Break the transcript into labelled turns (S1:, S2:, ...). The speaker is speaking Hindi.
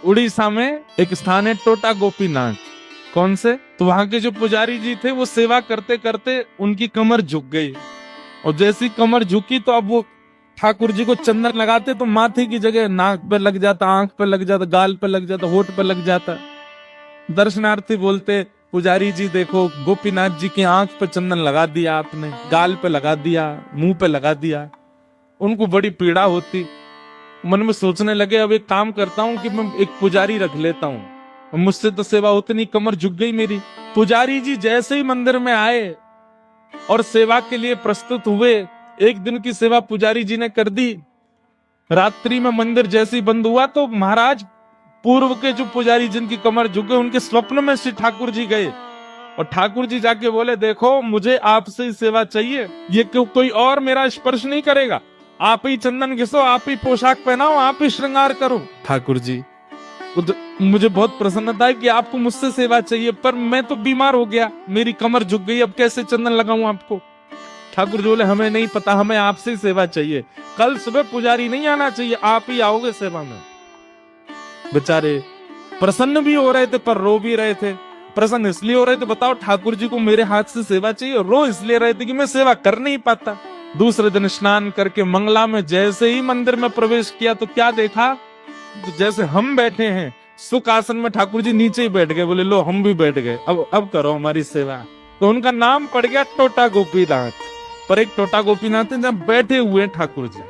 S1: उड़ीसा में एक स्थान है टोटा गोपीनाथ। कौन से? तो वहां के जो पुजारी जी थे वो सेवा करते करते उनकी कमर झुक गई, और जैसी कमर झुकी तो अब वो ठाकुर जी को चंदन लगाते तो माथे की जगह नाक पे लग जाता, आंख पे लग जाता, गाल पे लग जाता, होठ पे लग जाता। दर्शनार्थी बोलते, पुजारी जी देखो गोपीनाथ जी की आंख पे चंदन लगा दिया आपने, गाल पे लगा दिया, मुंह पे लगा दिया। उनको बड़ी पीड़ा होती। मन में सोचने लगे अब एक काम करता हूं कि मैं एक पुजारी रख लेता हूं, मुझसे तो सेवा उतनी, कमर झुक गई मेरी। पुजारी जी जैसे ही मंदिर में आए और सेवा के लिए प्रस्तुत हुए, एक दिन की सेवा पुजारी जी ने कर दी। रात्रि में मंदिर जैसे ही बंद हुआ तो महाराज पूर्व के जो पुजारी जिनकी कमर झुक गई, उनके स्वप्न में श्री ठाकुर जी गए और ठाकुर जी जाके बोले, देखो मुझे आपसे ही सेवा चाहिए, ये कोई और मेरा स्पर्श नहीं करेगा, आप ही चंदन घिसो, आप ही पोशाक पहनाओ, आप ही श्रृंगार करो। ठाकुर जी मुझे बहुत प्रसन्नता है कि आपको मुझसे सेवा चाहिए, पर मैं तो बीमार हो गया, मेरी कमर झुक गई, अब कैसे चंदन लगाऊं आपको? ठाकुर जी बोले, हमें नहीं पता, हमें आपसे ही सेवा चाहिए, कल सुबह पुजारी नहीं आना चाहिए, आप ही आओगे सेवा में। बेचारे प्रसन्न भी हो रहे थे पर रो भी रहे थे। प्रसन्न इसलिए हो रहे थे, बताओ ठाकुर जी को मेरे हाथ से सेवा चाहिए, रो इसलिए रहे थे कि मैं सेवा कर नहीं पाता। दूसरे दिन स्नान करके मंगला में जैसे ही मंदिर में प्रवेश किया तो क्या देखा, तो जैसे हम बैठे हैं सुख आसन में, ठाकुर जी नीचे ही बैठ गए। बोले लो हम भी बैठ गए, अब करो हमारी सेवा। तो उनका नाम पड़ गया टोटा गोपीनाथ। पर एक टोटा गोपीनाथ है जब बैठे हुए ठाकुर जी,